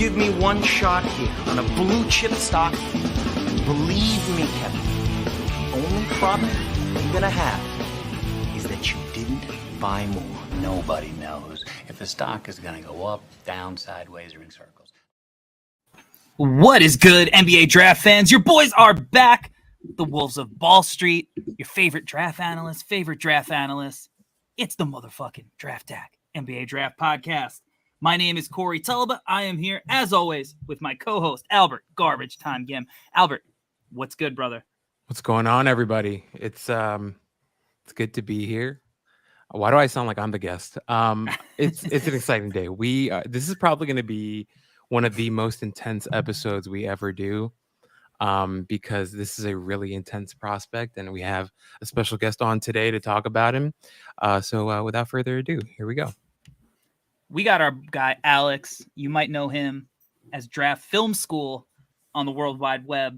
give me one shot here on a blue chip stock, believe me, Kevin, the only problem I'm gonna have is that you didn't buy more. Nobody knows if the stock is going to go up, down, sideways, or in circles. What is good, NBA draft fans? Your boys are back. The Wolves of Ball Street, your favorite draft analyst. It's the motherfucking Draft Tag NBA Draft Podcast. My name is Corey Tulba. I am here, as always, with my co-host, Albert Garbage Time Gim. Albert, what's good, brother? What's going on, everybody? It's good to be here. Why do I sound like I'm the guest? It's an exciting day. This is probably going to be one of the most intense episodes we ever do, because this is a really intense prospect, and we have a special guest on today to talk about him. So without further ado, here we go. We got our guy Alex. You might know him as Draft Film School on the World Wide Web,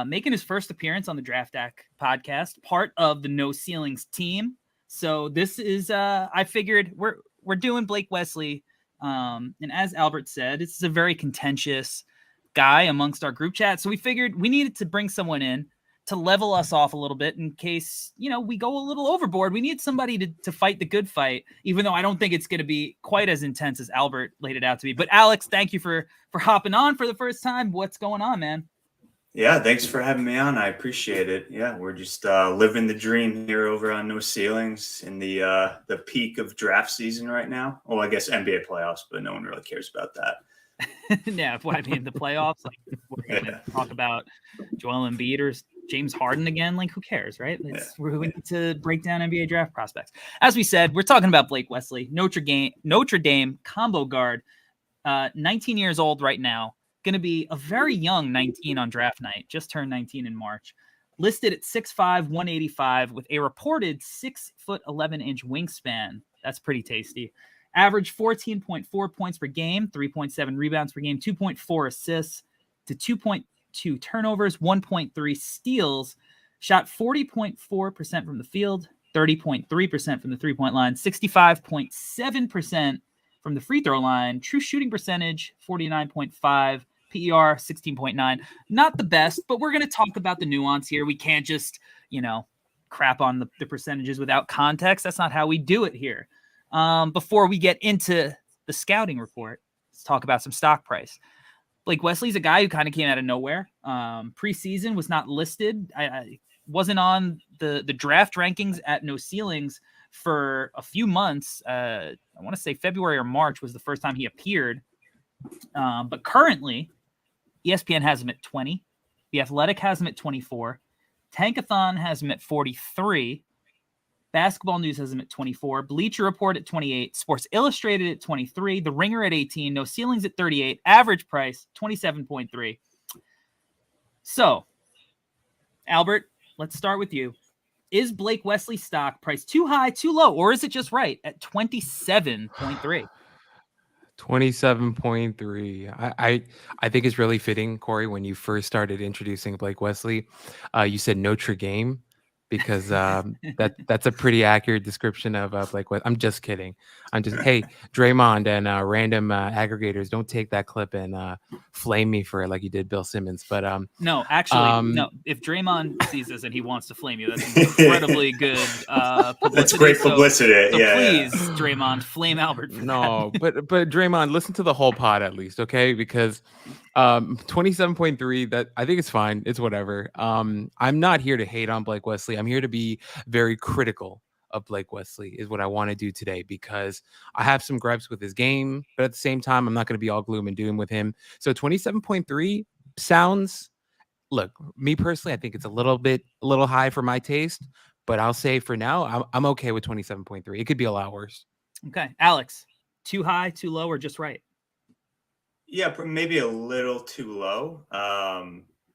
making his first appearance on the Draft Deck podcast, part of the No Ceilings team. So this is, I figured we're doing Blake Wesley. And as Albert said, this is a very contentious guy amongst our group chat. So we figured we needed to bring someone in to level us off a little bit in case, we go a little overboard. We need somebody to fight the good fight, even though I don't think it's going to be quite as intense as Albert laid it out to be. But Alex, thank you for hopping on for the first time. What's going on, man? Yeah, thanks for having me on. I appreciate it. Yeah, we're just living the dream here over on No Ceilings in the peak of draft season right now. Well, I guess NBA playoffs, but no one really cares about that. Yeah, I mean the playoffs. Like we're gonna talk about Joel Embiid or James Harden again. Like who cares, right? We need to break down NBA draft prospects. As we said, we're talking about Blake Wesley, Notre Dame combo guard, 19 years old right now. Going to be a very young 19 on draft night, just turned 19 in March. Listed at 6'5", 185 with a reported 6'11" wingspan. That's pretty tasty. Average 14.4 points per game, 3.7 rebounds per game, 2.4 assists to 2.2 turnovers, 1.3 steals. Shot 40.4% from the field, 30.3% from the three-point line, 65.7% from the free throw line. True shooting percentage, 49.5. PER 16.9. Not the best, but we're going to talk about the nuance here. We can't just, crap on the percentages without context. That's not how we do it here. Before we get into the scouting report, let's talk about some stock price. Blake Wesley's a guy who kind of came out of nowhere. Preseason was not listed. I wasn't on the draft rankings at No Ceilings for a few months. I want to say February or March was the first time he appeared. But currently, ESPN has him at 20. The Athletic has him at 24. Tankathon has him at 43. Basketball News has him at 24. Bleacher Report at 28. Sports Illustrated at 23. The Ringer at 18. No Ceilings at 38. Average price, 27.3. So, Albert, let's start with you. Is Blake Wesley stock price too high, too low, or is it just right at 27.3? 27.3. I think it's really fitting, Corey, when you first started introducing Blake Wesley, you said Notre Game, because that's a pretty accurate description of Blake Wesley. I'm just kidding. Hey, Draymond and random aggregators, don't take that clip and flame me for it like you did Bill Simmons. But no, actually, no. If Draymond sees this and he wants to flame you, that's incredibly good publicity. That's great publicity. So yeah, please, Draymond, flame Albert for that. But Draymond, listen to the whole pod at least, okay? Because 27.3, that I think it's fine. It's whatever. I'm not here to hate on Blake Wesley. I'm here to be very critical of Blake Wesley is what I want to do today, because I have some gripes with his game, but at the same time, I'm not going to be all gloom and doom with him. So 27.3 sounds, look, me personally, I think it's a little high for my taste, but I'll say for now, I'm okay with 27.3. It could be a lot worse. Okay. Alex, too high, too low, or just right? Yeah, maybe a little too low,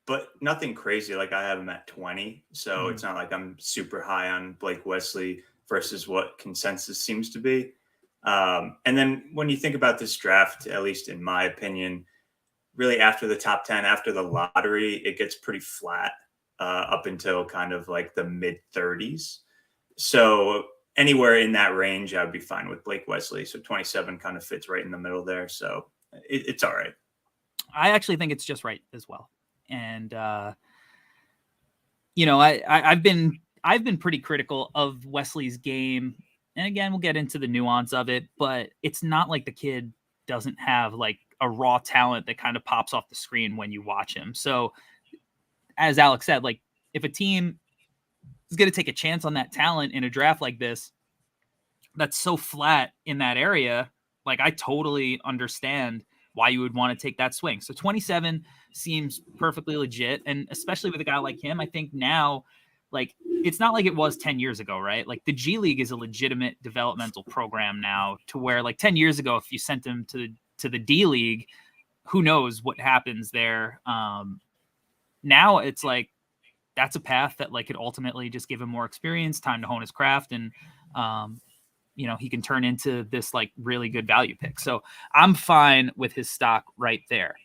but nothing crazy. Like I have him at 20, so it's not like I'm super high on Blake Wesley versus what consensus seems to be. And then when you think about this draft, at least in my opinion, really after the top 10, after the lottery, it gets pretty flat up until kind of like the mid 30s. So anywhere in that range, I would be fine with Blake Wesley. So 27 kind of fits right in the middle there. So it's all right. I actually think it's just right as well. And you know, I've been pretty critical of Wesley's game. And again, we'll get into the nuance of it, but it's not like the kid doesn't have like a raw talent that kind of pops off the screen when you watch him. So as Alex said, like if a team is going to take a chance on that talent in a draft like this, that's so flat in that area, like I totally understand why you would want to take that swing. So 27 seems perfectly legit. And especially with a guy like him, I think now, like, it's not like it was 10 years ago, right? Like the G League is a legitimate developmental program now, to where like 10 years ago, if you sent him to the D League, who knows what happens there. Now it's like, that's a path that like could ultimately just give him more experience, time to hone his craft. And, you know, he can turn into this like really good value pick. So I'm fine with his stock right there.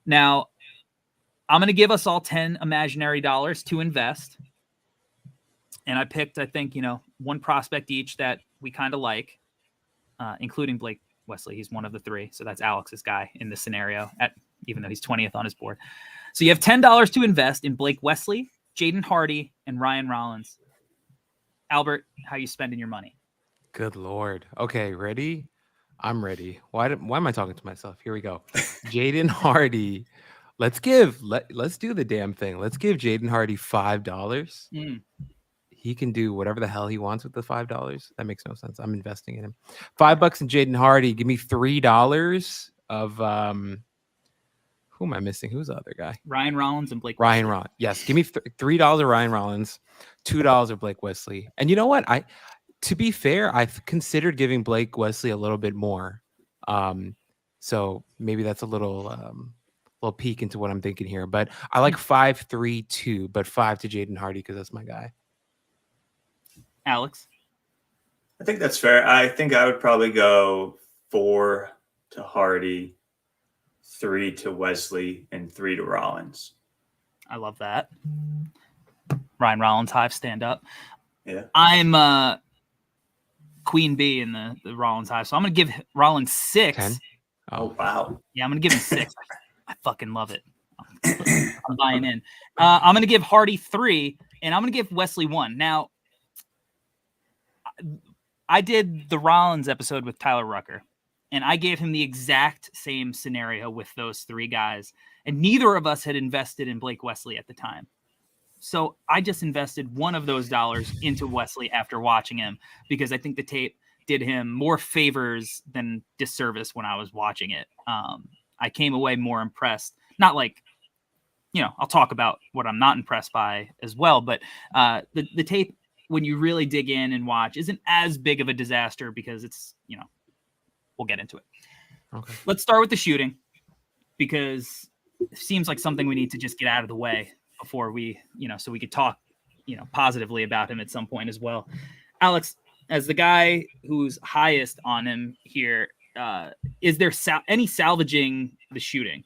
Now I'm going to give us all 10 imaginary dollars to invest. And I picked, I think, you know, one prospect each that we kind of like, including Blake Wesley. He's one of the three. So that's Alex's guy in this scenario, even though he's 20th on his board. So you have $10 to invest in Blake Wesley, Jaden Hardy, and Ryan Rollins. Albert, how are you spending your money? Good Lord. Okay, ready? I'm ready. Why am I talking to myself? Here we go. Jaden Hardy. Let's do the damn thing. Let's give Jaden Hardy $5. He can do whatever the hell he wants with the $5. That makes no sense. I'm investing in him. $5 in Jaden Hardy. Give me $3 of who am I missing? Who's the other guy? Ryan Rollins and Blake Ryan Wesley. Rollins. Yes, give me $3 of Ryan Rollins, $2 of Blake Wesley. And you know what? To be fair, I've considered giving Blake Wesley a little bit more. So maybe that's a little peek into what I'm thinking here. But I like 5-3-2, but 5 to Jaden Hardy because that's my guy. Alex? I think that's fair. I think I would probably go 4 to Hardy, 3 to Wesley, and 3 to Rollins. I love that. Ryan Rollins, Hive, stand up. Yeah. I'm Queen Bee in the Rollins Hive. So I'm going to give Rollins 6. 10? Oh, wow. Yeah, I'm going to give him 6. I fucking love it. I'm buying in. I'm going to give Hardy 3, and I'm going to give Wesley 1. Now, I did the Rollins episode with Tyler Rucker, and I gave him the exact same scenario with those 3 guys, and neither of us had invested in Blake Wesley at the time. So I just invested one of those dollars into Wesley after watching him, because I think the tape did him more favors than disservice when I was watching it. I came away more impressed. Not like, you know, I'll talk about what I'm not impressed by as well, but the tape, when you really dig in and watch, isn't as big of a disaster because it's, you know, we'll get into it. Okay. Let's start with the shooting, because it seems like something we need to just get out of the way before we, you know, so we could talk, you know, positively about him at some point as well. Alex, as the guy who's highest on him here, is there any salvaging the shooting?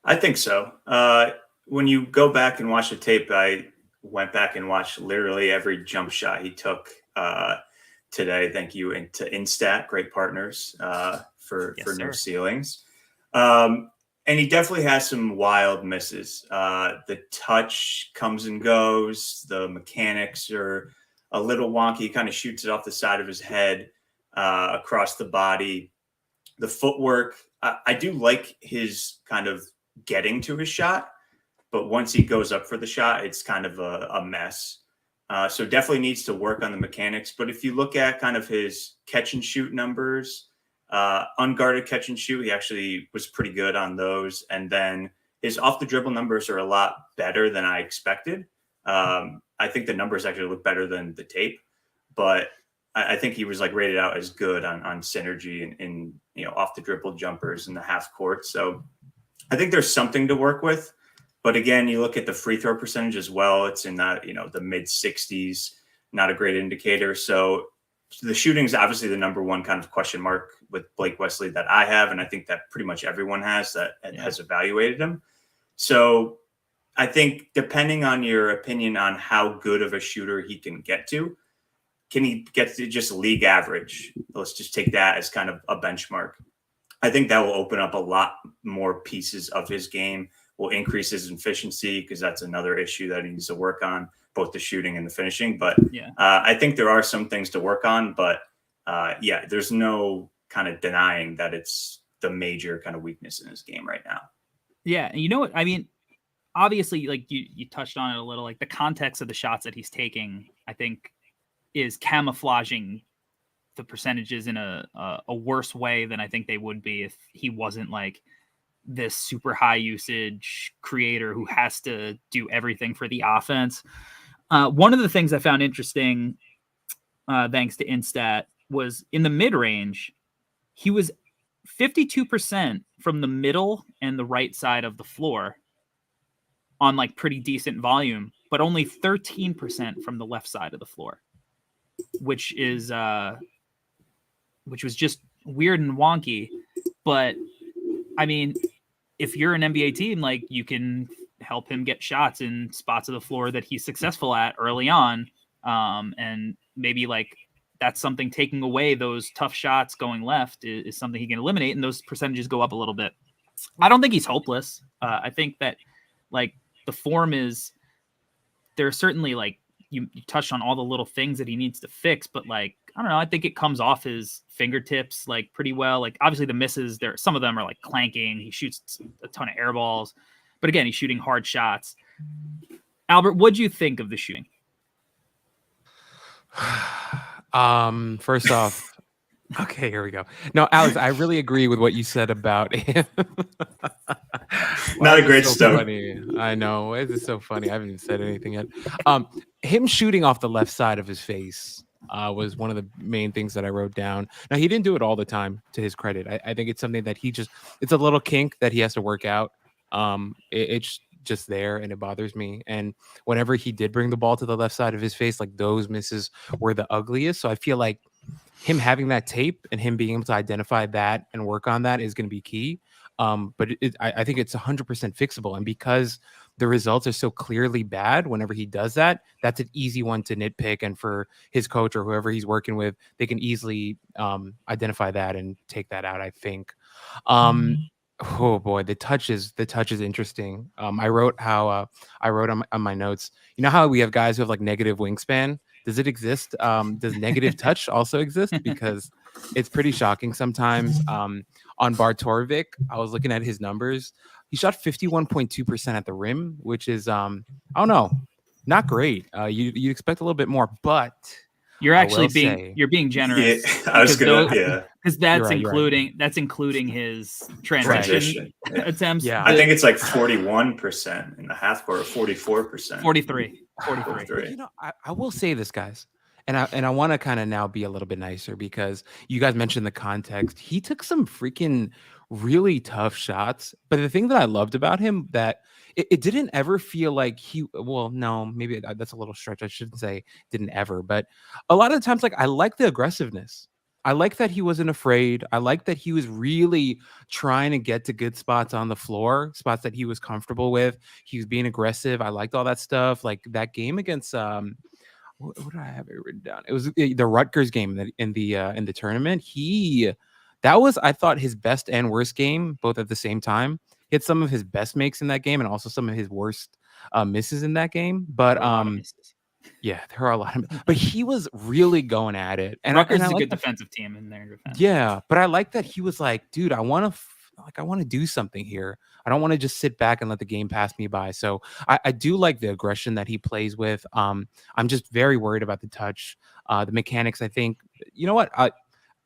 I think so. When you go back and watch the tape, I went back and watched literally every jump shot he took today. Thank you to Instat, great partners for no ceilings. And he definitely has some wild misses. The touch comes and goes. The mechanics are a little wonky. He kind of shoots it off the side of his head, across the body. The footwork, I do like his kind of getting to his shot, but once he goes up for the shot, it's kind of a mess. So definitely needs to work on the mechanics. But if you look at kind of his catch and shoot numbers, unguarded catch and shoot, he actually was pretty good on those. And then his off the dribble numbers are a lot better than I expected. I think the numbers actually look better than the tape, but I think he was like rated out as good on synergy and you know, off the dribble jumpers in the half court. So I think there's something to work with. But again, you look at the free throw percentage as well. It's in that, you know, the mid 60s, not a great indicator. So the shooting is obviously the number one kind of question mark with Blake Wesley that I have. And I think that pretty much everyone has that has evaluated him. So I think depending on your opinion on how good of a shooter he can get to, can he get to just league average? Let's just take that as kind of a benchmark. I think that will open up a lot more pieces of his game, will increase his efficiency, because that's another issue that he needs to work on, both the shooting and the finishing. But I think there are some things to work on, but there's no kind of denying that it's the major kind of weakness in his game right now. Yeah. And you know what? I mean, obviously, like you touched on it a little, like the context of the shots that he's taking, I think, is camouflaging the percentages in a worse way than I think they would be if he wasn't like this super high usage creator who has to do everything for the offense. One of the things I found interesting, thanks to Instat, was in the mid range, he was 52% from the middle and the right side of the floor on like pretty decent volume, but only 13% from the left side of the floor, which was just weird and wonky. But I mean, if you're an NBA team, like, you can help him get shots in spots of the floor that he's successful at early on. And maybe like that's something, taking away those tough shots going left is something he can eliminate, and those percentages go up a little bit. I don't think he's hopeless. I think that like the form is, there's certainly like, you touched on all the little things that he needs to fix, but like, I don't know, I think it comes off his fingertips like pretty well. Like, obviously the misses there, some of them are like clanking. He shoots a ton of air balls, but again, he's shooting hard shots. Albert, what'd you think of the shooting? First off, okay, here we go. No, Alex, I really agree with what you said about him. Not a great start. Funny. I know. It is so funny. I haven't even said anything yet. Him shooting off the left side of his face was one of the main things that I wrote down. Now, he didn't do it all the time, to his credit. I think it's something that it's a little kink that he has to work out. It's just there, and it bothers me. And whenever he did bring the ball to the left side of his face, like, those misses were the ugliest. So I feel like him having that tape and him being able to identify that and work on that is going to be key. But I think it's 100% fixable. And because the results are so clearly bad, whenever he does that, that's an easy one to nitpick. And for his coach or whoever he's working with, they can easily identify that and take that out, I think. Oh boy, the touch is interesting. I wrote on my notes, you know how we have guys who have like negative wingspan? Does it exist? Does negative touch also exist? Because it's pretty shocking sometimes. On Bartorovic, I was looking at his numbers. He shot 51.2% at the rim, which is, I don't know, not great. You expect a little bit more, but you're actually being generous. Yeah, I was gonna, because that's including his transition attempts. Yeah, I think it's like 41% in the half court, 44%, 43. You know, I will say this, guys, and I want to kind of now be a little bit nicer, because you guys mentioned the context. He took some freaking really tough shots, but the thing that I loved about him, that it didn't ever feel like maybe that's a little stretch. I shouldn't say didn't ever, but a lot of the times, like, I like the aggressiveness. I like that he wasn't afraid. I like that he was really trying to get to good spots on the floor, spots that he was comfortable with. He was being aggressive. I liked all that stuff. Like that game against what did I have it written down? It was the Rutgers game in the tournament. That was, I thought, his best and worst game both at the same time. He had some of his best makes in that game and also some of his worst misses in that game. But yeah, there are a lot of, but he was really going at it. And Rutgers I is a like good defensive team in their defense. Yeah, but I like that he was like, dude, I want to do something here. I don't want to just sit back and let the game pass me by. So I do like the aggression that he plays with. I'm just very worried about the touch, the mechanics. I think, you know what?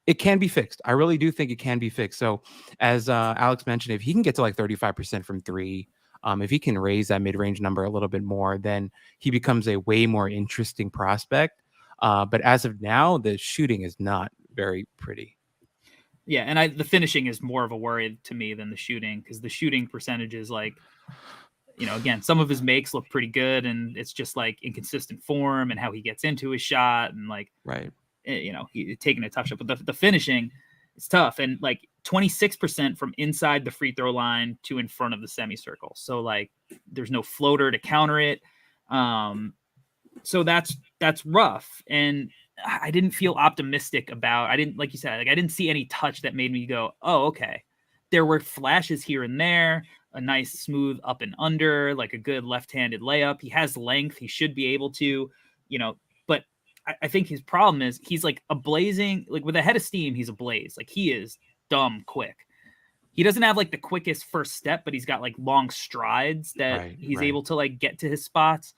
It can be fixed. I really do think it can be fixed. So as Alex mentioned, if he can get to like 35% from three, if he can raise that mid-range number a little bit more, then he becomes a way more interesting prospect. But as of now, the shooting is not very pretty. Yeah, and the finishing is more of a worry to me than the shooting, because the shooting percentage is like, you know, again, some of his makes look pretty good, and it's just like inconsistent form and how he gets into his shot, and like, right, you know, he taking a tough shot, but the finishing is tough, and like 26% from inside the free throw line to in front of the semicircle. So like, there's no floater to counter it. So that's rough. And I didn't feel optimistic about. I didn't, like you said, like I didn't see any touch that made me go, oh, okay. There were flashes here and there, a nice smooth up and under, like a good left-handed layup. He has length. He should be able to, but I think his problem is he's like a blazing, like with a head of steam, he's a blaze. Like he is dumb quick. He doesn't have like the quickest first step, but he's got like long strides that he's able to like get to his spots.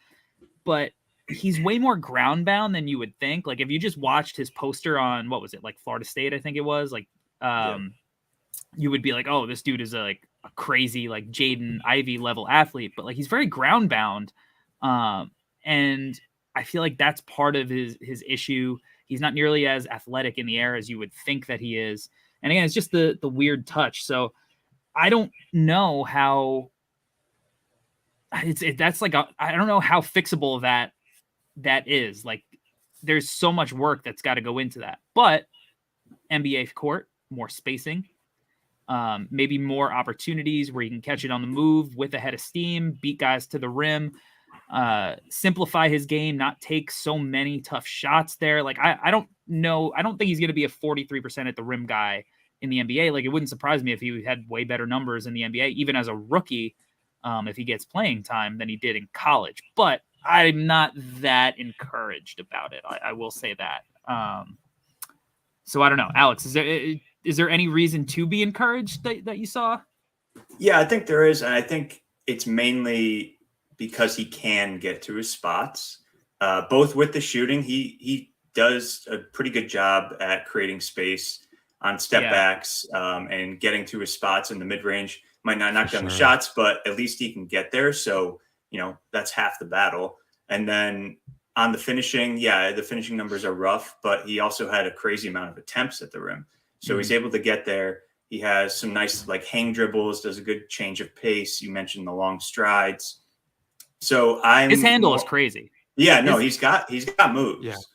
But he's way more ground bound than you would think. Like if you just watched his poster on, what was it, like Florida State, I think it was, like you would be like, oh, this dude is a crazy like Jaden Ivey level athlete, but like he's very ground bound. And I feel like that's part of his issue. He's not nearly as athletic in the air as you would think that he is. And again, it's just the weird touch. So I don't know how that's like I don't know how fixable that is. Like there's so much work that's got to go into that. But NBA court, more spacing, maybe more opportunities where you can catch it on the move with a head of steam, beat guys to the rim, simplify his game, not take so many tough shots there. Like I don't know. I don't think he's going to be a 43% at the rim guy in the NBA. Like it wouldn't surprise me if he had way better numbers in the NBA, even as a rookie, if he gets playing time than he did in college. But I'm not that encouraged about it. I will say that. So I don't know, Alex, is there any reason to be encouraged that you saw? Yeah, I think there is. And I think it's mainly because he can get to his spots, both with the shooting. He does a pretty good job at creating space on step backs and getting to his spots in the mid range. Might not knock down the shots, but at least he can get there. So, that's half the battle. And then on the finishing, the finishing numbers are rough, but he also had a crazy amount of attempts at the rim. So he's able to get there. He has some nice hang dribbles, does a good change of pace. You mentioned the long strides. So his handle is crazy. Yeah, no, he's got moves.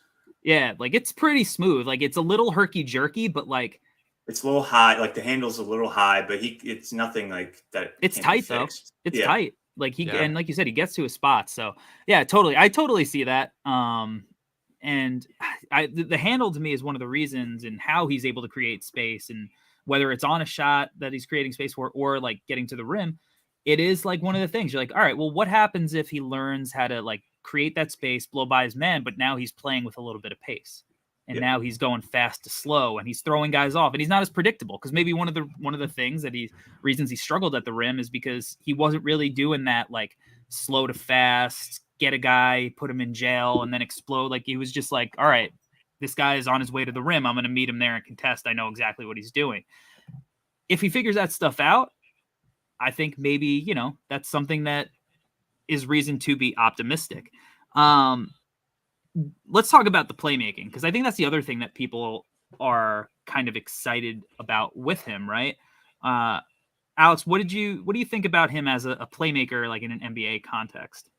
Yeah, like it's pretty smooth. Like it's a little herky jerky, but like it's a little high. Like the handle's a little high, but it's nothing like that. It's tight though. It's tight. Like and like you said, he gets to his spots. So yeah, totally. I totally see that. And the handle to me is one of the reasons and how he's able to create space, and whether it's on a shot that he's creating space for or like getting to the rim, it is like one of the things you're like, all right, well, what happens if he learns how to like create that space, blow by his man, but now he's playing with a little bit of pace. And now he's going fast to slow and he's throwing guys off and he's not as predictable. Cause maybe one of the things that reasons he struggled at the rim is because he wasn't really doing that, like slow to fast, get a guy, put him in jail and then explode. Like he was just like, all right, this guy is on his way to the rim. I'm going to meet him there and contest. I know exactly what he's doing. If he figures that stuff out, I think maybe, that's something that is reason to be optimistic. Let's talk about the playmaking, because I think that's the other thing that people are kind of excited about with him, right? Alex, what do you think about him as a playmaker, like in an NBA context?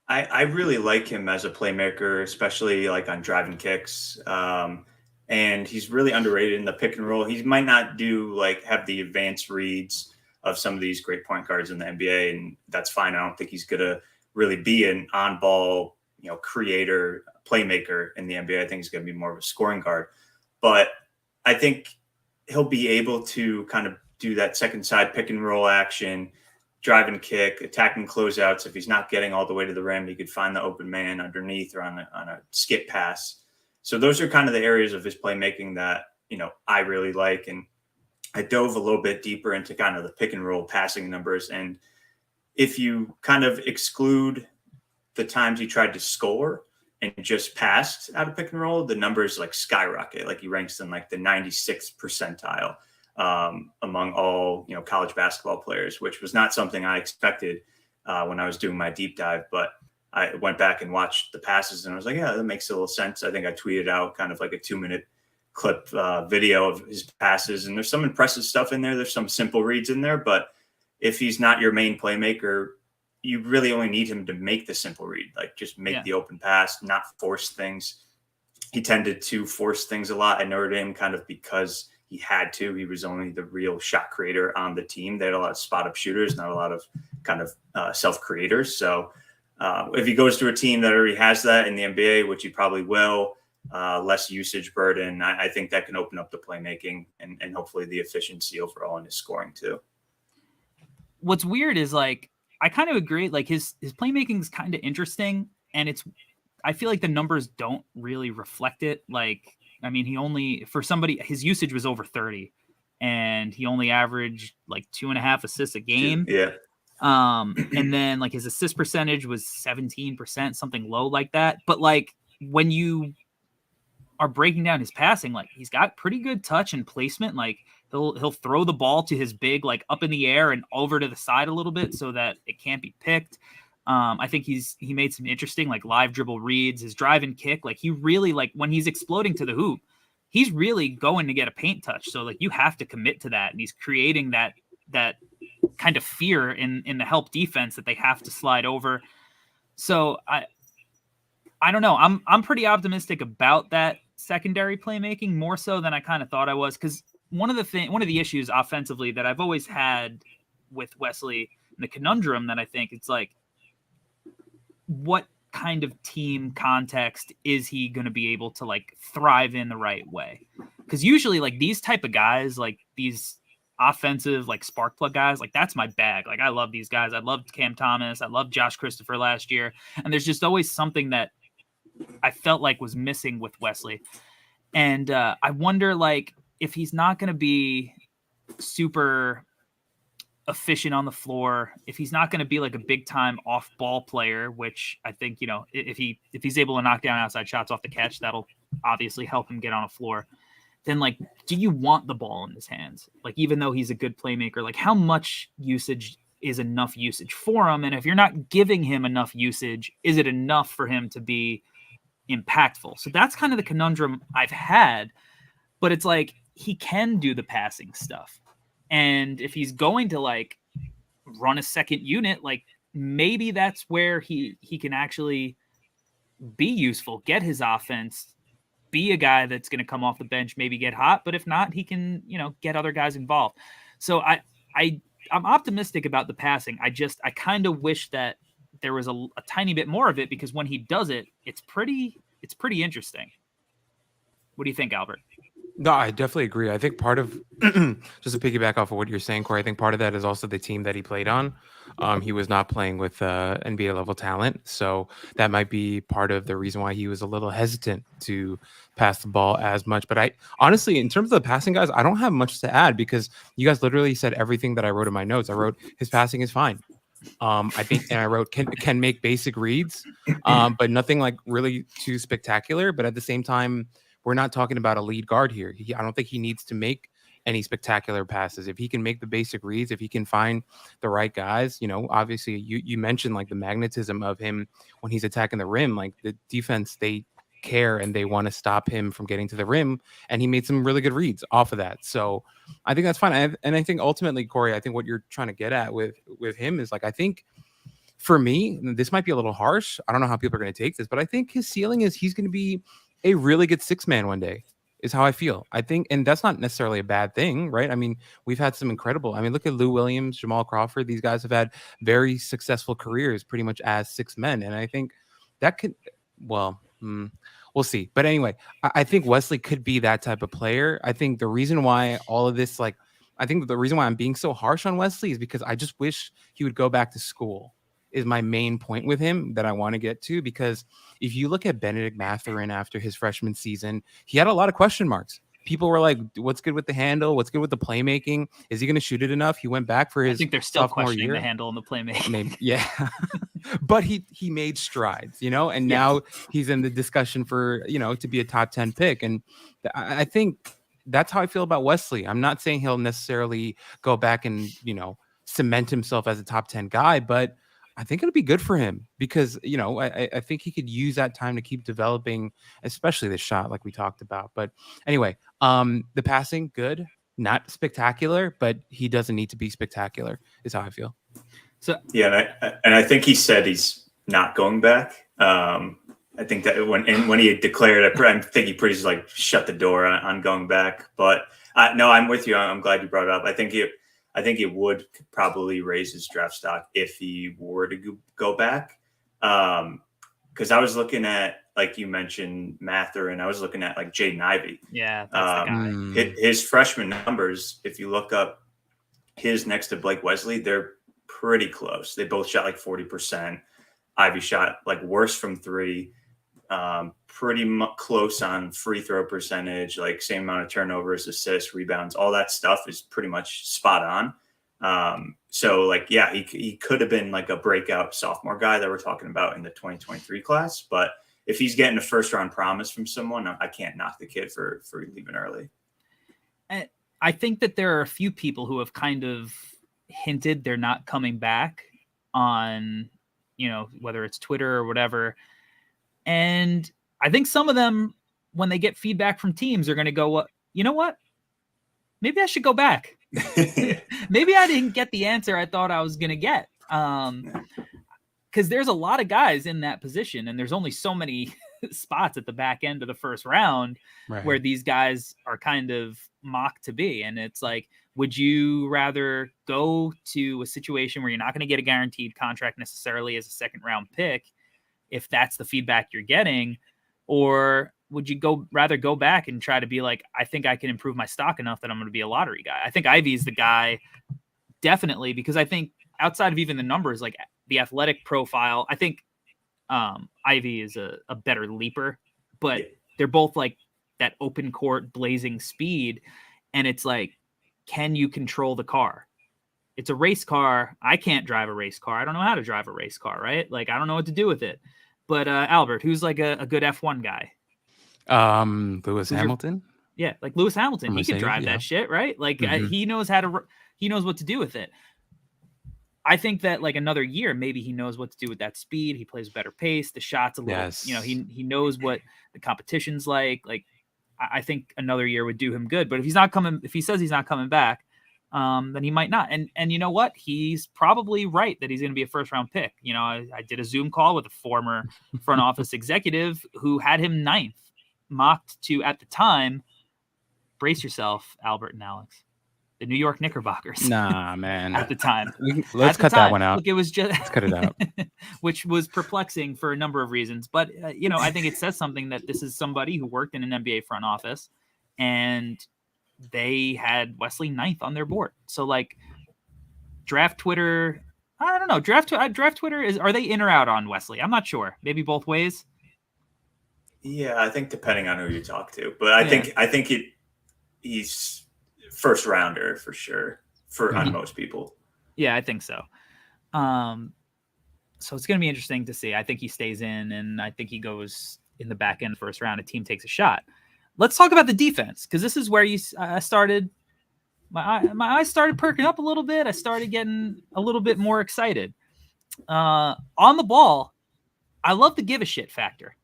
I really like him as a playmaker, especially like on driving kicks. And he's really underrated in the pick and roll. He might not have the advanced reads of some of these great point guards in the NBA, and that's fine. I don't think he's gonna really be an on-ball, creator, playmaker in the NBA. I think he's gonna be more of a scoring guard. But I think he'll be able to kind of do that second side pick and roll action, drive and kick, attacking closeouts. If he's not getting all the way to the rim, he could find the open man underneath or on a skip pass. So those are kind of the areas of his playmaking that, I really like. And I dove a little bit deeper into kind of the pick and roll passing numbers. And if you kind of exclude the times he tried to score and just passed out of pick and roll, the numbers like skyrocket. Like he ranks in like the 96th percentile among all, college basketball players, which was not something I expected when I was doing my deep dive. But I went back and watched the passes and I was like, yeah, that makes a little sense. I think I tweeted out kind of like a 2-minute clip video of his passes. And there's some impressive stuff in there. There's some simple reads in there, but if he's not your main playmaker, you really only need him to make the simple read, like just make the open pass, not force things. He tended to force things a lot at Notre Dame kind of because he had to. He was only the real shot creator on the team. They had a lot of spot up shooters, not a lot of kind of self creators. So if he goes to a team that already has that in the NBA, which he probably will, less usage burden. I think that can open up the playmaking and hopefully the efficiency overall in his scoring too. What's weird is like, I kind of agree. Like his playmaking is kind of interesting, and I feel like the numbers don't really reflect it. Like, I mean, his usage was over 30, and he only averaged like 2.5 assists a game. Yeah. And then like his assist percentage was 17%, something low like that. But like when you are breaking down his passing, like he's got pretty good touch and placement. Like he'll throw the ball to his big, like up in the air and over to the side a little bit so that it can't be picked. I think he made some interesting like live dribble reads, his drive and kick. Like he really, like when he's exploding to the hoop, he's really going to get a paint touch. So like you have to commit to that. And he's creating that kind of fear in the help defense that they have to slide over. So I don't know. I'm pretty optimistic about that secondary playmaking, more so than I kind of thought I was. Cause one of the issues offensively that I've always had with Wesley, and the conundrum that I think it's like, what kind of team context is he going to be able to like thrive in the right way? Because usually like these type of guys, like these offensive like spark plug guys, like that's my bag. Like I love these guys. I loved Cam Thomas. I loved Josh Christopher last year. And there's just always something that I felt like was missing with Wesley. And I wonder like if he's not going to be super efficient on the floor, if he's not going to be like a big time off ball player, which I think, you know, if he's able to knock down outside shots off the catch, that'll obviously help him get on a floor. Then like, do you want the ball in his hands? Like, even though he's a good playmaker, like how much usage is enough usage for him? And if you're not giving him enough usage, is it enough for him to be impactful? So that's kind of the conundrum I've had, but it's like, he can do the passing stuff. And if he's going to like run a second unit, like maybe that's where he can actually be useful, get his offense, be a guy that's going to come off the bench, maybe get hot. But if not, he can, you know, get other guys involved. So I'm optimistic about the passing. I kind of wish that there was a tiny bit more of it, because when he does it, it's pretty interesting. What do you think, Albert? No, I definitely agree. I think part of, just to piggyback off of what you're saying, Corey, I think part of that is also the team that he played on. He was not playing with NBA level talent. So that might be part of the reason why he was a little hesitant to pass the ball as much. But I honestly, in terms of the passing guys, I don't have much to add, because you guys literally said everything that I wrote in my notes. I wrote his passing is fine. I think, and I wrote can make basic reads, but nothing like really too spectacular. But at the same time, we're not talking about a lead guard here. I don't think he needs to make any spectacular passes. If he can make the basic reads, if he can find the right guys, you know, obviously you mentioned like the magnetism of him when he's attacking the rim, like the defense, they care and they want to stop him from getting to the rim. And he made some really good reads off of that. So I think that's fine. And I think ultimately, Corey, I think what you're trying to get at with him is like, I think for me, this might be a little harsh. I don't know how people are going to take this, but I think his ceiling is he's going to be a really good six man one day, is how I feel. I think, and that's not necessarily a bad thing, right? I mean, we've had some incredible, I mean, look at Lou Williams, Jamal Crawford. These guys have had very successful careers pretty much as six men. And I think that could, well, we'll see. But anyway, I think Wesley could be that type of player. I think the reason why all of this, like, I think the reason why I'm being so harsh on Wesley is because I just wish he would go back to school, is my main point with him that I want to get to. Because if you look at Benedict Mathurin after his freshman season, he had a lot of question marks. People were like, what's good with the handle? What's good with the playmaking? Is he going to shoot it enough? He went back for his, I think they're still sophomore questioning year. the handle and the playmaking. Maybe, yeah. But he made strides, you know, and now he's in the discussion for, you know, to be a top 10 pick. And I think that's how I feel about Wesley. I'm not saying he'll necessarily go back and, you know, cement himself as a top 10 guy, but I think it'll be good for him because, you know, I think he could use that time to keep developing, especially the shot like we talked about. But anyway, the passing, good, not spectacular, but he doesn't need to be spectacular is how I feel. So yeah, and I think he said he's not going back. I think that when he declared it, I think he pretty much like shut the door on going back. But no, I'm with you. I'm glad you brought it up. I think it would probably raise his draft stock if he were to go back. Because I was looking at like you mentioned, Mather, and I was looking at like Jaden Ivey. Yeah, that's the guy. His freshman numbers, if you look up his next to Blake Wesley, they're pretty close. They both shot like 40%. Ivy shot like worse from three, pretty close on free throw percentage, like same amount of turnovers, assists, rebounds, all that stuff is pretty much spot on. So like, yeah, he could have been like a breakout sophomore guy that we're talking about in the 2023 class. But if he's getting a first round promise from someone, I can't knock the kid for leaving early. And I think that there are a few people who have kind of hinted they're not coming back on, whether it's Twitter or whatever. And I think some of them, when they get feedback from teams, are going to go, well, you know what? Maybe I should go back. Maybe I didn't get the answer I thought I was going to get. Because there's a lot of guys in that position, and there's only so many spots at the back end of the first round where these guys are kind of mocked to be. And it's like, would you rather go to a situation where you're not going to get a guaranteed contract necessarily as a second round pick, if that's the feedback you're getting, or would you rather go back and try to be like, I think I can improve my stock enough that I'm going to be a lottery guy? I think Ivey's the guy, definitely, because I think outside of even the numbers, like the athletic profile, I think Ivey is a better leaper, but they're both like that open court blazing speed. And it's like, can you control the car? It's a race car. I can't drive a race car. I don't know how to drive a race car, right? Like, I don't know what to do with it. But Albert, who's like a good F1 guy? Lewis Hamilton. Yeah, like Lewis Hamilton. He can drive that shit, right? Like he knows he knows what to do with it. I think that like another year, maybe he knows what to do with that speed. He plays better pace. The shots a little, he knows what the competition's like. Like, I think another year would do him good. But if he says he's not coming back, then he might not. And you know what? He's probably right that he's going to be a first round pick. I did a Zoom call with a former front office executive who had him 9th, mocked to, at the time, brace yourself, Albert and Alex, the New York Knickerbockers. Nah, man. At the time. Let's cut that one out. Look, it was just let's cut it out. Which was perplexing for a number of reasons. But, I think it says something that this is somebody who worked in an NBA front office, and they had Wesley 9th on their board. So, like, draft Twitter, I don't know. Draft Twitter, are they in or out on Wesley? I'm not sure. Maybe both ways. Yeah, I think depending on who you talk to. But I think he's first rounder for sure on most people. Yeah, I think so. So it's going to be interesting to see. I think he stays in, and I think he goes in the back end first round. A team takes a shot. Let's talk about the defense, because this is where I started. My eyes started perking up a little bit. I started getting a little bit more excited. On the ball, I love the give a shit factor.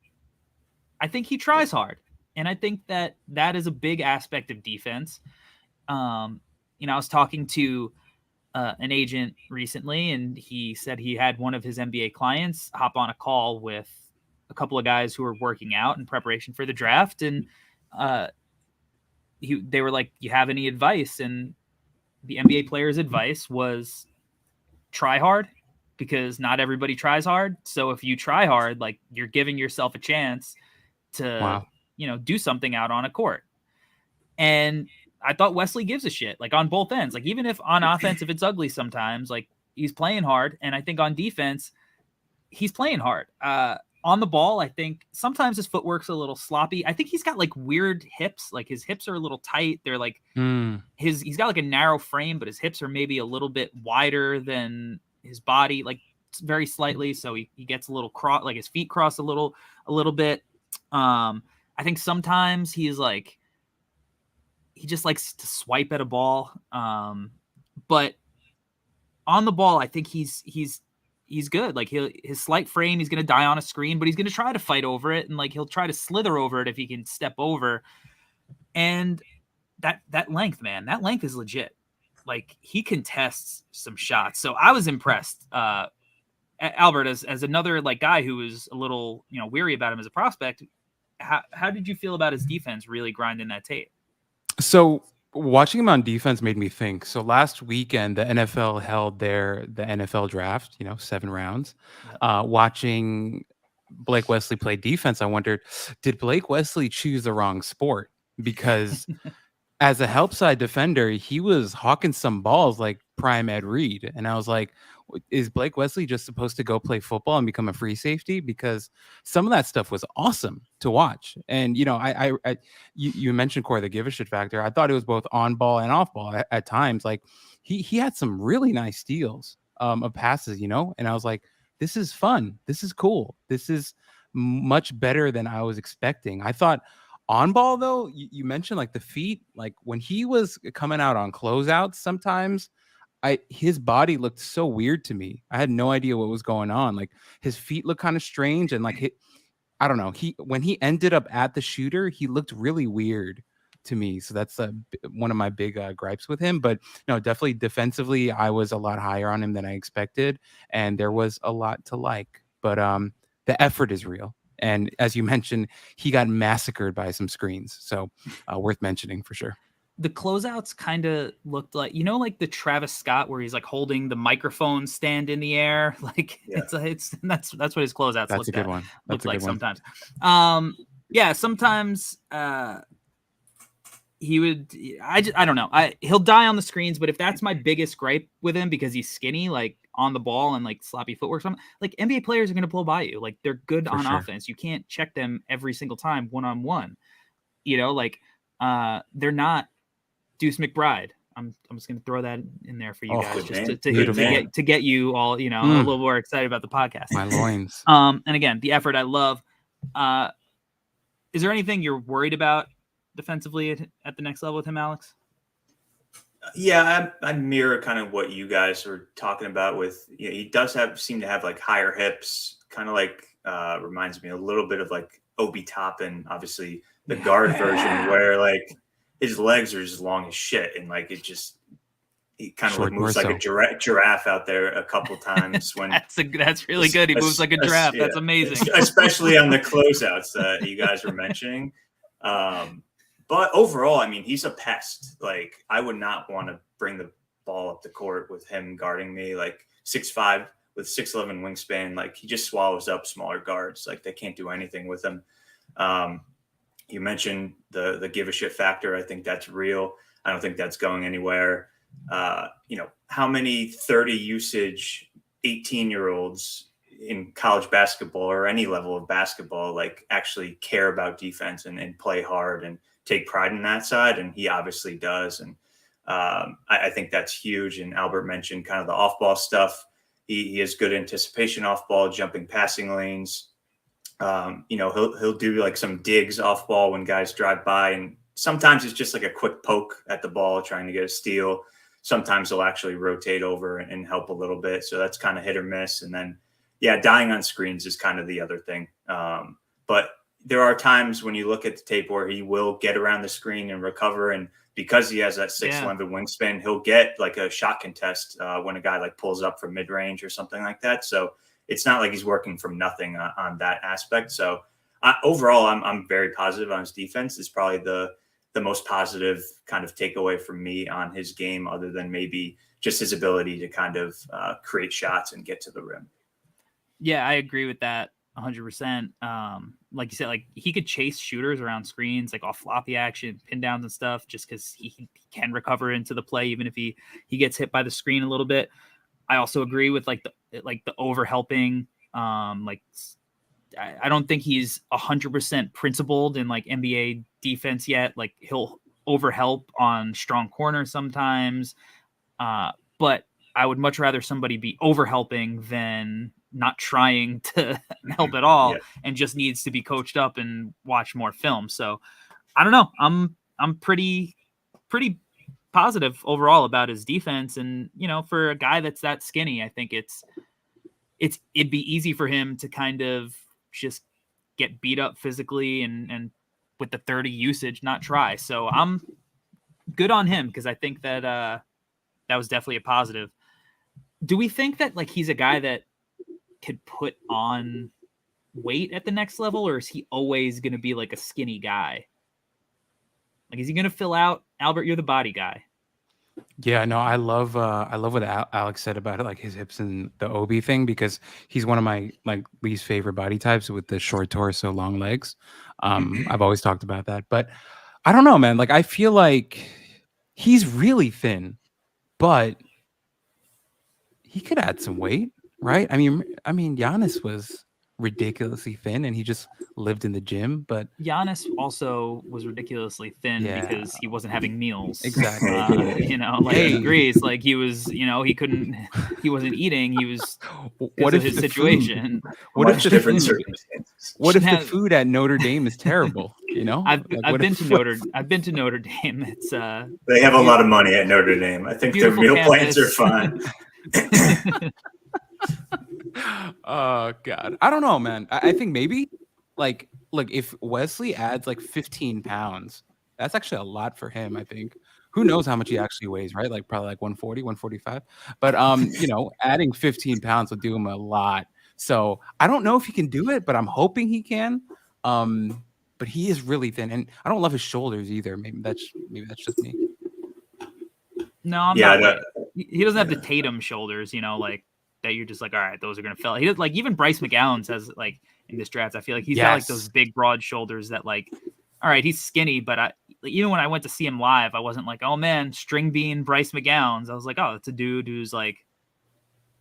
I think he tries hard, and I think that is a big aspect of defense. I was talking to an agent recently, and he said he had one of his NBA clients hop on a call with a couple of guys who were working out in preparation for the draft, and they were like, "You have any advice?" And the NBA player's advice was try hard, because not everybody tries hard. So if you try hard, like, you're giving yourself a chance to, do something out on a court. And I thought Wesley gives a shit, like, on both ends. Like, even if on offense, if it's ugly sometimes, like, he's playing hard. And I think on defense, he's playing hard. On the ball, I think sometimes his footwork's a little sloppy. I think he's got like weird hips. Like, his hips are a little tight. They're like he's got like a narrow frame, but his hips are maybe a little bit wider than his body, like very slightly. So he gets a little like his feet cross a little bit. I think sometimes he just likes to swipe at a ball. But on the ball, I think he's good. Like, his slight frame, he's going to die on a screen, but he's going to try to fight over it. And like, he'll try to slither over it if he can step over. And that length, man, that length is legit. Like, he contests some shots. So I was impressed. Albert, as another like guy who was a little, weary about him as a prospect. How did you feel about his defense really grinding that tape? So watching him on defense made me think. So last weekend, the NFL held the NFL draft, 7 rounds. Watching Blake Wesley played defense, I wondered, did Blake Wesley choose the wrong sport? Because as a help side defender, he was hawking some balls like prime Ed Reed. And I was like, is Blake Wesley just supposed to go play football and become a free safety? Because some of that stuff was awesome to watch. And, you know, you mentioned, Corey, the give a shit factor. I thought it was both on ball and off ball at times. Like he had some really nice steals of passes, you know, and I was like, this is fun. This is cool. This is much better than I was expecting. I thought on ball, though, you mentioned like the feet, like when he was coming out on closeouts, sometimes his body looked so weird to me. I had no idea what was going on. Like his feet looked kind of strange. And like, I don't know. When he ended up at the shooter, he looked really weird to me. So that's one of my big gripes with him. But no, definitely defensively, I was a lot higher on him than I expected. And there was a lot to like. But the effort is real. And as you mentioned, he got massacred by some screens. So worth mentioning for sure. The closeouts kind of looked like, you know, like the Travis Scott where he's like holding the microphone stand in the air. Like that's what his closeouts That's a good one. Looks like one. sometimes. Yeah, sometimes he would, I don't know. He'll die on the screens, but if that's my biggest gripe with him because he's skinny, like on the ball and like sloppy footwork, something like NBA players are going to blow by you. Like they're good on offense. You can't check them every single time one-on-one, you know, like they're not Deuce McBride. I'm just going to throw that in there for you guys just to get you all, you know, a little more excited about the podcast. My loins. And again, the effort I love. Is there anything you're worried about defensively at the next level with him, Alex? Yeah, I mirror kind of what you guys were talking about with, you know, he does seem to have like higher hips, kind of like reminds me a little bit of like Obi Toppin, obviously the guard version where like his legs are as long as shit. And like, he kind of moves like a giraffe out there a couple times when that's really good. He moves like a giraffe. That's amazing. Especially on the closeouts that you guys were mentioning. But overall, I mean, he's a pest. Like I would not want to bring the ball up the court with him guarding me, like 6'5" with 6'11" wingspan. Like he just swallows up smaller guards. Like they can't do anything with him. You mentioned the give a shit factor. I think that's real. I don't think that's going anywhere. You know, how many 30 usage 18-year-olds in college basketball or any level of basketball, like actually care about defense and play hard and take pride in that side. And he obviously does. And I think that's huge. And Albert mentioned kind of the off ball stuff. He has good anticipation off ball, jumping passing lanes. You know, he'll do like some digs off ball when guys drive by, and sometimes it's just like a quick poke at the ball trying to get a steal. Sometimes he'll actually rotate over and help a little bit. So that's kind of hit or miss. And then, yeah, dying on screens is kind of the other thing. But there are times when you look at the tape where he will get around the screen and recover. And because he has that 6'11" wingspan, he'll get like a shot contest when a guy like pulls up from mid range or something like that. So it's not like he's working from nothing on that aspect. So overall, I'm very positive on his defense. It's probably the most positive kind of takeaway from me on his game, other than maybe just his ability to kind of create shots and get to the rim. Yeah, I agree with that 100%. Like you said, like he could chase shooters around screens, like off floppy action, pin downs and stuff, just because he can recover into the play, even if he gets hit by the screen a little bit. I also agree with like the over helping. Like I don't think he's 100% principled in like NBA defense yet. Like he'll over help on strong corners sometimes. But I would much rather somebody be over helping than not trying to help at all and just needs to be coached up and watch more film. So I don't know. I'm pretty positive overall about his defense. And, you know, for a guy that's that skinny, I think it'd be easy for him to kind of just get beat up physically and with the 30 usage, not try. So I'm good on him, because I think that that was definitely a positive. Do we think that like he's a guy that could put on weight at the next level, or is he always going to be like a skinny guy? Like, is he going to fill out? Albert, you're the body guy. Yeah, no, I love what Alex said about it, like his hips and the Obi thing, because he's one of my like least favorite body types with the short torso, long legs. I've always talked about that, but I don't know, man. Like I feel like he's really thin, but he could add some weight, right? I mean, Giannis was ridiculously thin, and he just lived in the gym. But Giannis also was ridiculously thin yeah, because he wasn't having meals. exactly. Like Hey. in Greece, like he was, he wasn't eating. He was What because if of his the situation. What Much if the different food? circumstances. What if the Now, food at Notre Dame is terrible? You know, I've Like, I've what been if- to I've been to Notre Dame. It's They have a lot of money at Notre Dame. I think their Beautiful meal plans are campus. fine. Oh God, I don't know, man. I think maybe like if Wesley adds like 15 pounds, that's actually a lot for him. I think. Who knows how much he actually weighs, right? Like probably like 140, 145. But adding 15 pounds will do him a lot. So I don't know if he can do it, but I'm hoping he can. But he is really thin, and I don't love his shoulders either. Maybe that's just me. No, I'm Yeah, not. that- He doesn't have the Tatum shoulders, like that. You're just like, all right, those are gonna fill. He does like even Bryce McGowan says like in this draft. I feel like he's got like Yes. those big broad shoulders that like, all right, he's skinny, but even when I went to see him live, I wasn't like, oh man, string bean Bryce McGowan's. I was like, oh, it's a dude who's like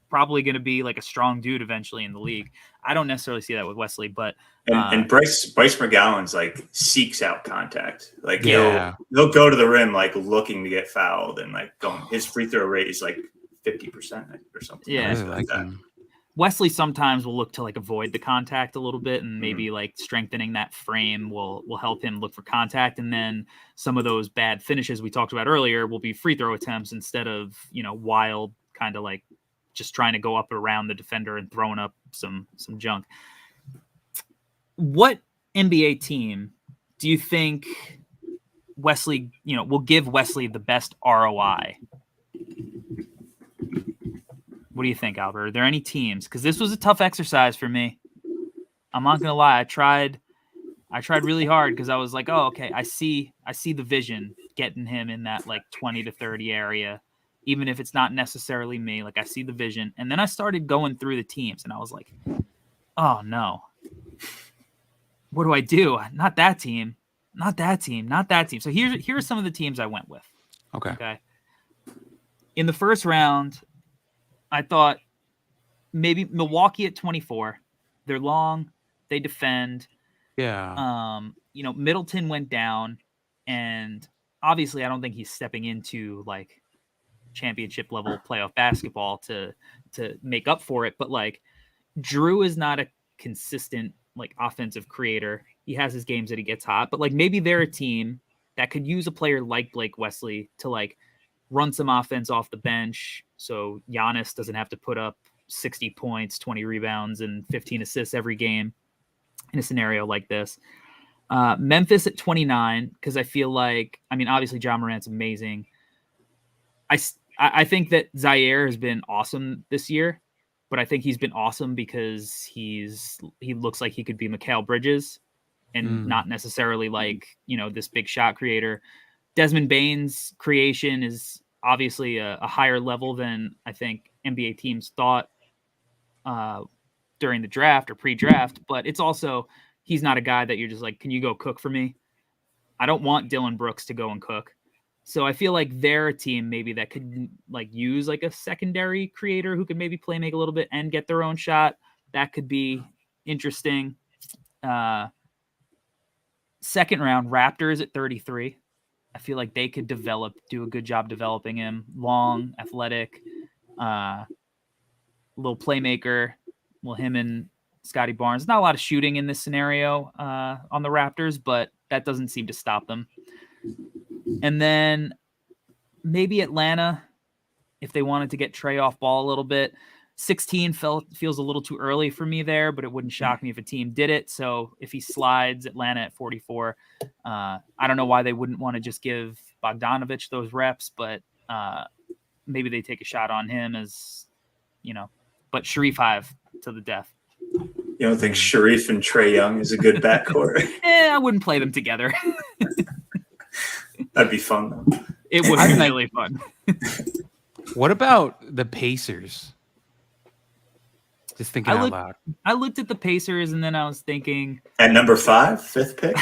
probably gonna be like a strong dude eventually in the league. I don't necessarily see that with Wesley, but And Bryce McGowan's like seeks out contact. Like Yeah. he'll go to the rim like looking to get fouled, and like his free throw rate is like 50% or something. Yeah. I really like like that. him. Wesley sometimes will look to like avoid the contact a little bit, and maybe like strengthening that frame will help him look for contact. And then some of those bad finishes we talked about earlier will be free throw attempts instead of, wild kind of like just trying to go up around the defender and throwing up some junk. What NBA team do you think Wesley, will give Wesley the best ROI? What do you think, Albert? Are there any teams? Because this was a tough exercise for me. I'm not gonna lie. I tried really hard because I was like, oh, okay, I see the vision getting him in that like 20 to 30 area, even if it's not necessarily me. Like I see the vision, and then I started going through the teams, and I was like, oh no, what do I do? Not that team, not that team, not that team. So here are some of the teams I went with. Okay. In the first round, I thought maybe Milwaukee at 24. They're long, they defend. Yeah. Middleton went down, and obviously I don't think he's stepping into like championship level playoff basketball to make up for it. But like Drew is not a consistent like offensive creator. He has his games that he gets hot, but like maybe they're a team that could use a player like Blake Wesley to like run some offense off the bench, so Giannis doesn't have to put up 60 points, 20 rebounds, and 15 assists every game in a scenario like this. Memphis at 29, because I feel like, obviously Ja Morant's amazing. I think that Zaire has been awesome this year, but I think he's been awesome because he looks like he could be Mikal Bridges and not necessarily like, this big shot creator. Desmond Bane's creation is obviously a higher level than I think NBA teams thought during the draft or pre-draft, but it's also, he's not a guy that you're just like, can you go cook for me? I don't want Dylan Brooks to go and cook. So I feel like they're a team maybe that could like use like a secondary creator who could maybe make a little bit and get their own shot. That could be interesting. Second round, Raptors at 33. I feel like they could do a good job developing him. Long, athletic, little playmaker. Well, him and Scotty Barnes. Not a lot of shooting in this scenario on the Raptors, but that doesn't seem to stop them. And then maybe Atlanta, if they wanted to get Trey off ball a little bit. 16 feels a little too early for me there, but it wouldn't shock me if a team did it. So if he slides Atlanta at 44, I don't know why they wouldn't want to just give Bogdanovich those reps, but maybe they take a shot on him but Sharif Hive to the death. You don't think Sharif and Trae Young is a good backcourt? I wouldn't play them together. That'd be fun though. It would be really fun. What about the Pacers? Just thinking out loud. I looked at the Pacers and then I was thinking At number 5, 5th pick.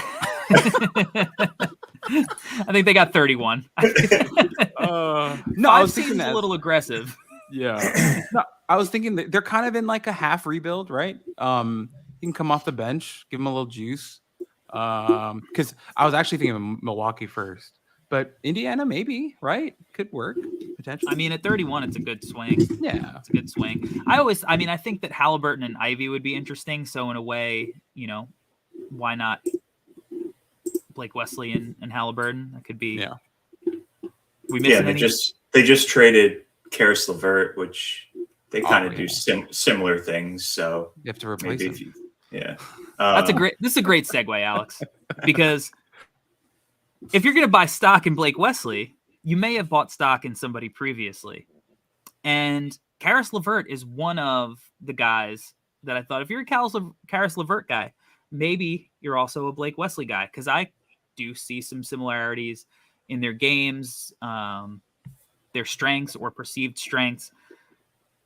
I think they got 31. No, I was thinking a little aggressive. Yeah. No, I was thinking that they're kind of in like a half rebuild, right? You can come off the bench, give them a little juice. Because I was actually thinking of Milwaukee first, but Indiana maybe, right? Could work potentially. I mean, at 31, it's a good swing. Yeah, it's a good swing. I think that Halliburton and Ivy would be interesting. So in a way, why not Blake Wesley and Halliburton? That could be. Yeah. We missing any? They just traded Karis LeVert, which they kind of do similar things. So you have to replace him. Yeah. This is a great segue, Alex, because if you're going to buy stock in Blake Wesley, you may have bought stock in somebody previously. And Karis LeVert is one of the guys that I thought, if you're a Karis LeVert guy, maybe you're also a Blake Wesley guy, because I do see some similarities in their games, their strengths or perceived strengths.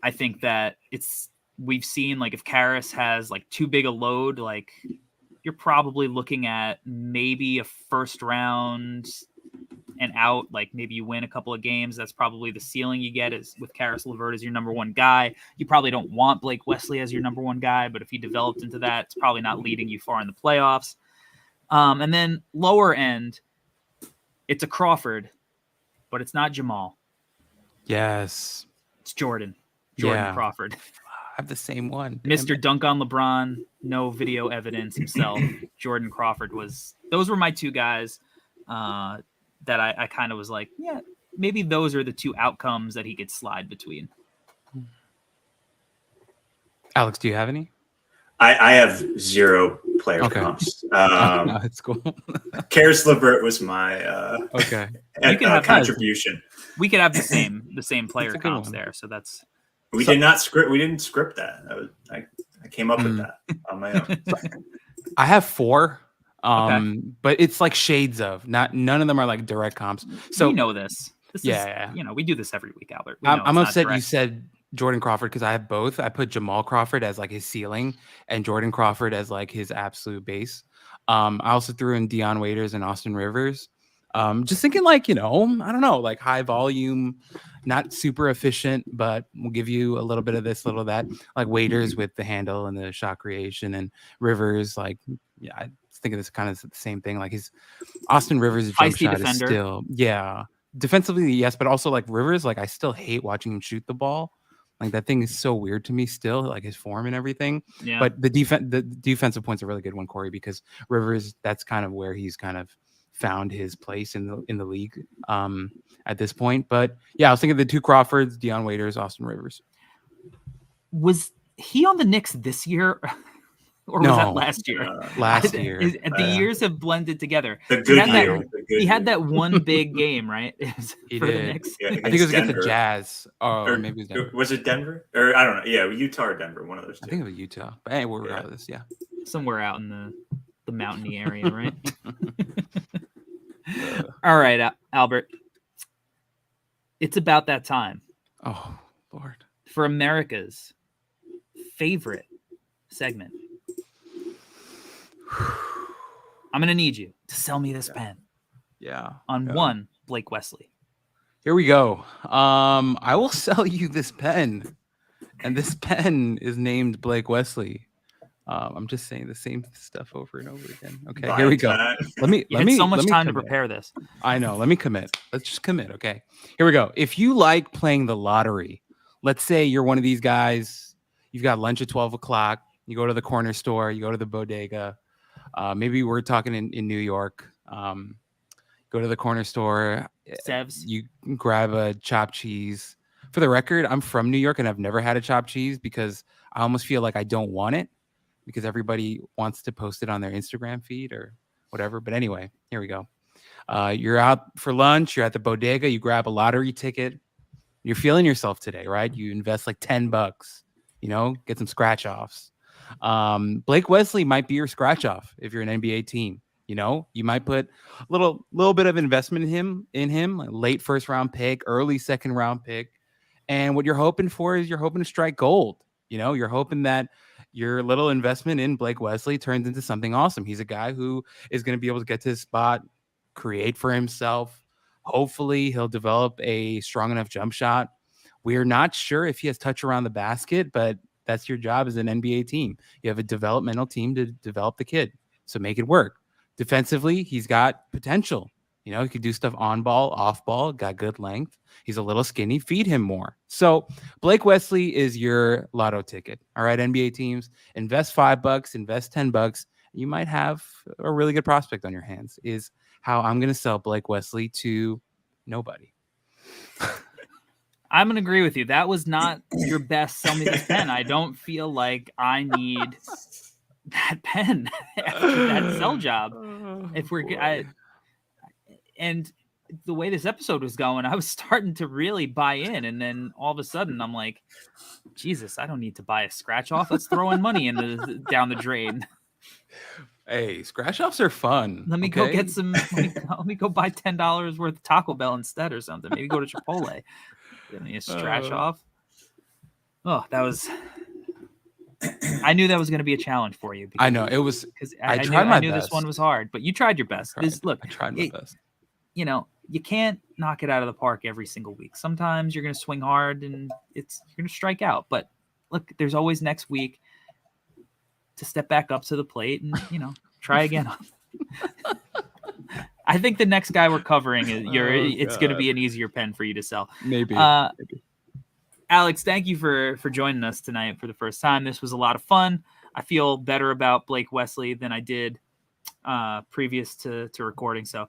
I think that we've seen, like, if Karis has like too big a load, like, you're probably looking at maybe a first round and out. Like, maybe you win a couple of games. That's probably the ceiling you get, is with Karis LeVert as your number one guy. You probably don't want Blake Wesley as your number one guy, but if he developed into that, it's probably not leading you far in the playoffs. And then lower end, it's a Crawford, but it's not Jamal. Yes. It's Jordan Crawford. I have the same one. Mr. Dunk on LeBron, no video evidence himself. Jordan Crawford those were my two guys that I kind of was like, yeah, maybe those are the two outcomes that he could slide between. Alex, do you have any? I have 0 player comps. No, it's cool. Karis LeVert was my contribution. We could have the same player comps there. So that's we didn't script that. I came up with that on my own. I have 4. But it's like shades of none of them are like direct comps. So we know this. We do this every week, Albert. I'm upset you said Jordan Crawford, because I have both. I put Jamal Crawford as like his ceiling and Jordan Crawford as like his absolute base. I also threw in Dion Waiters and Austin Rivers. Just thinking, like, I don't know, like high volume, not super efficient, but we'll give you a little bit of this, little of that. Like Waiters with the handle and the shot creation, and Rivers, like, yeah, I think of this kind of the same thing. Like his Austin Rivers' jump shot defender. Is still, defensively, yes, but also like Rivers, like I still hate watching him shoot the ball. Like that thing is so weird to me still, like his form and everything. Yeah. But the defensive point's a really good one, Corey, because Rivers, that's kind of where he's kind of found his place in the league at this point. But yeah, I was thinking of the 2 Crawfords, Dion Waiters, Austin Rivers. Was he on the Knicks this year? Or was that last year? Last year. The years have blended together. The good year. He had that one big game, right? He for did. The Knicks. Yeah, I think it was against the Jazz. Or maybe it was Denver. Was it Denver? Or I don't know. Yeah, Utah or Denver, one of those 2. I think it was Utah. But anyway, regardless, somewhere out in the mountainy area, right? All right, Albert. It's about that time. Oh, Lord. For America's favorite segment. I'm going to need you to sell me this pen. Yeah. On one Blake Wesley. Here we go. I will sell you this pen. And this pen is named Blake Wesley. I'm just saying the same stuff over and over again. Okay, here we go. Let me so much time commit. to prepare this. I know. Let me commit. Let's just commit. Okay. Here we go. If you like playing the lottery, let's say you're one of these guys, you've got lunch at 12 o'clock, you go to the corner store, you go to the bodega. Maybe we're talking in New York. Go to the corner store. Sevs. You grab a chopped cheese. For the record, I'm from New York and I've never had a chopped cheese because I almost feel like I don't want it because everybody wants to post it on their Instagram feed or whatever. But anyway, here we go. You're out for lunch. You're at the bodega. You grab a lottery ticket. You're feeling yourself today, right? You invest like $10, get some scratch offs. Blake Wesley might be your scratch off if you're an NBA team. You know, you might put a little bit of investment in him, like late first round pick, early second round pick. And what you're hoping for is you're hoping to strike gold. You know, you're hoping that your little investment in Blake Wesley turns into something awesome. He's a guy who is going to be able to get to his spot, create for himself. Hopefully, he'll develop a strong enough jump shot. We're not sure if he has touch around the basket, but that's your job as an NBA team. You have a developmental team to develop the kid. So make it work. Defensively, he's got potential. You know, he could do stuff on ball, off ball, got good length. He's a little skinny. Feed him more. So Blake Wesley is your lotto ticket. All right, NBA teams, invest $5, invest $10. You might have a really good prospect on your hands, is how I'm going to sell Blake Wesley to nobody. I'm going to agree with you. That was not your best sell me this pen. I don't feel like I need that pen after that sell job. If we're and the way this episode was going, I was starting to really buy in, and then all of a sudden I'm like, Jesus, I don't need to buy a scratch off. Let's throw in money down the drain. Hey, scratch offs are fun. Let me go get some. Let me go buy $10 worth of Taco Bell instead or something. Maybe go to Chipotle. Give me a scratch off. Oh, that was. I knew that was going to be a challenge for you. I know it was because I knew this one was hard, but you tried your best. I tried my best. You know, you can't knock it out of the park every single week. Sometimes you're going to swing hard and you're going to strike out. But look, there's always next week to step back up to the plate and, you know, try again. I think the next guy we're covering is it's going to be an easier pen for you to sell. Maybe. Alex, thank you for joining us tonight for the first time. This was a lot of fun. I feel better about Blake Wesley than I did previous to recording. So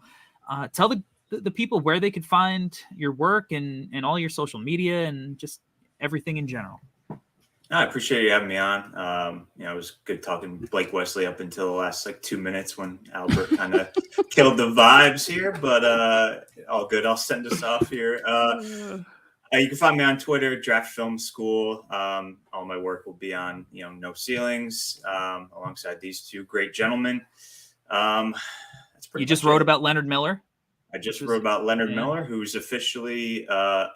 tell the people where they could find your work and all your social media and just everything in general. I appreciate you having me on. You know, it was good talking Blake Wesley up until the last 2 minutes when Albert kind of killed the vibes here, but all good. I'll send us off here. You can find me on Twitter, Draft Film School. All my work will be on, No Ceilings, alongside these two great gentlemen. That's pretty. You just wrote about Leonard Miller. I just wrote about Leonard Miller, who's officially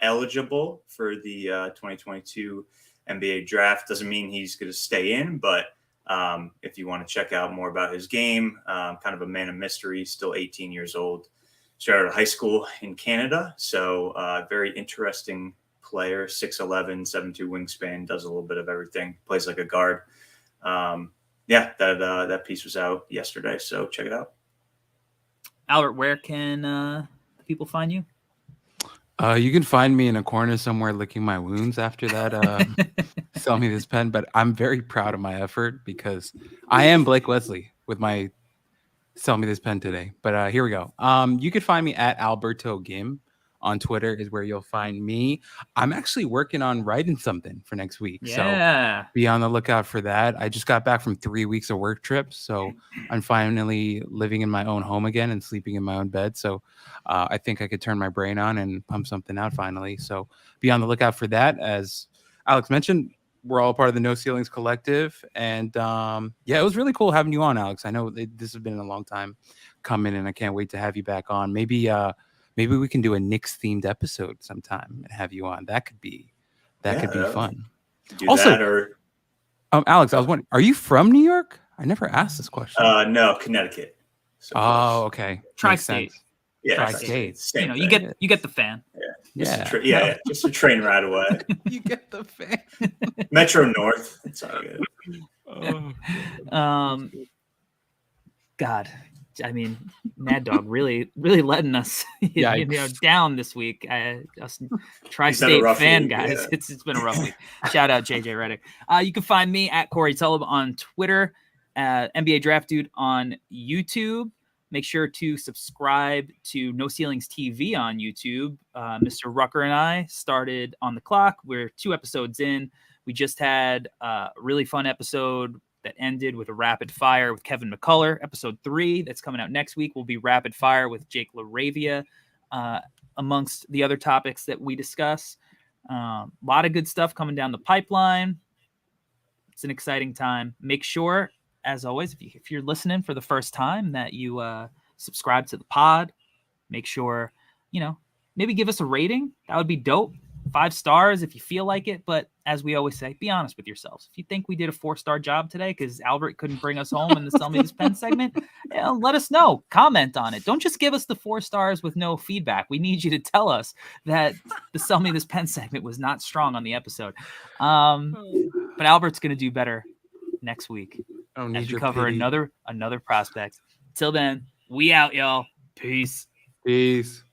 eligible for the 2022 NBA draft. Doesn't mean he's going to stay in, but if you want to check out more about his game, kind of a man of mystery, still 18 years old, started high school in Canada. So very interesting player, 6'11", 7'2" wingspan, does a little bit of everything, plays like a guard. That piece was out yesterday, so check it out. Albert, where can the people find you? You can find me in a corner somewhere licking my wounds after that. Sell me this pen, but I'm very proud of my effort because I am Blake Wesley with my sell me this pen today. But here we go. You could find me at Alberto Gim on Twitter is where you'll find me. I'm actually working on writing something for next week. Yeah. So be on the lookout for that. I just got back from 3 weeks of work trips. So I'm finally living in my own home again and sleeping in my own bed. So I think I could turn my brain on and pump something out finally. So be on the lookout for that. As Alex mentioned, we're all part of the No Ceilings Collective. And it was really cool having you on, Alex. I know this has been a long time coming and I can't wait to have you back on. Maybe we can do a Knicks themed episode sometime and have you on. That could be fun. Also, Alex, I was wondering, are you from New York? I never asked this question. No, Connecticut. So okay. Tri-state. Yeah, Tri-state. You get the fan. Yeah. Just a train ride away. You get the fan. Metro North. It's all good. God. I mean, Mad Dog really letting us down this week. Us Tri-State fan guys. Yeah. It's been a rough week. Shout out JJ Redick. You can find me at Corey Tullib on Twitter, NBA Draft Dude on YouTube. Make sure to subscribe to No Ceilings TV on YouTube. Mr. Rucker and I started on the clock. We're 2 episodes in. We just had a really fun episode that ended with a rapid fire with Kevin McCullough. Episode 3 that's coming out next week will be rapid fire with Jake LaRavia, amongst the other topics that we discuss. A lot of good stuff coming down the pipeline. It's an exciting time. Make sure as always, if you're listening for the first time, that you subscribe to the pod. Make sure, maybe give us a rating. That would be dope. 5 stars if you feel like it. But as we always say, be honest with yourselves. If you think we did a 4-star job today because Albert couldn't bring us home in the Sell Me This Pen segment, let us know. Comment on it. Don't just give us the 4 stars with no feedback. We need you to tell us that the Sell Me This Pen segment was not strong on the episode. But Albert's going to do better next week as we cover another prospect. Till then, we out, y'all. Peace. Peace.